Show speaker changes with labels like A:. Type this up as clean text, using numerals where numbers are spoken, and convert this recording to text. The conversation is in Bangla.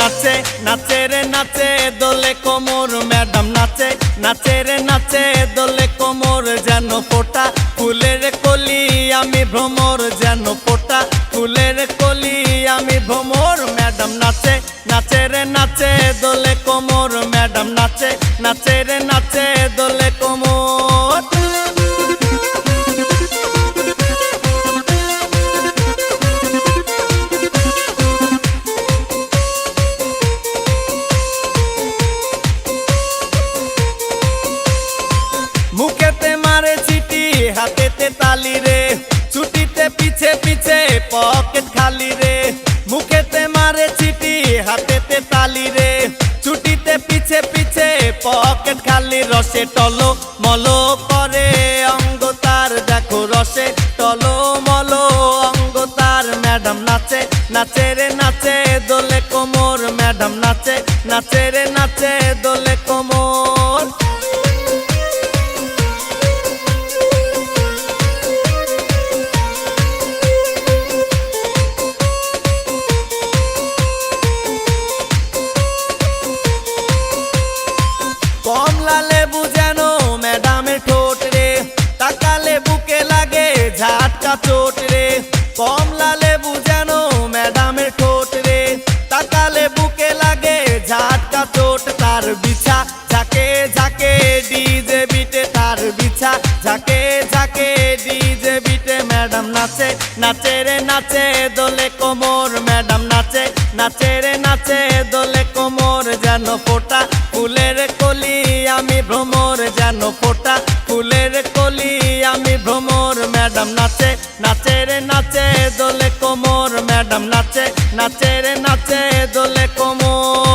A: নাচে নাচে রে নাচে দোলে কোমর ম্যাডাম নাচে নাচে রে নাচে দোলে কোমর যেন ফোটা ফুলের কলি আমি ভ্রমর যেন ফোটা ফুলের কলি আমি ভ্রমর ম্যাডাম নাচে নাচে রে নাচে দোলে কোমর ম্যাডাম নাচে নাচে রে নাচে দোলে কোমর। মুখেতে মারে চিঠি হাতেতে তালি রে ছুটিতে পিছে পিছে পকেট খালি রে মুখেতে মারে চিঠি হাতেতে তালি রে ছুটিতে পিছে পিছে পকেট খালি রসে টলো মলো করে অঙ্গ তার দেখো রসে টলো মলো অঙ্গ তার ম্যাডাম নাচে নাচে রে নাচে দোলে কোমর ম্যাডাম নাচে নাচে রে নাচে দোলে কোমর। কমলা লেবু যেন ম্যাডামের ঠোঁট রে তাকালে বুকে লাগে ঝাটকা চোট রে কমলা লেবু যেন ম্যাডামের ঠোঁট রে তাকালে বুকে লাগে ঝাটকা চোট তার বিছা ঝাঁকে ঝাঁকে ডিজে বিটে তার বিছা ঝাঁকে ঝাঁকে ডিজে বিটে ম্যাডাম নাচে নাচে রে নাচে দোলে কোমর ম্যাডাম নাচে নাচে রে নাচে দোলে কোমর যেন ফোটা ফুলের কলি আমি ভ্রমর যেন ফোটা ফুলের কলি আমি ভ্রমর ম্যাডাম নাচে নাচে রে নাচে দোলে কোমর ম্যাডাম নাচে নাচে রে নাচে দোলে কোমর।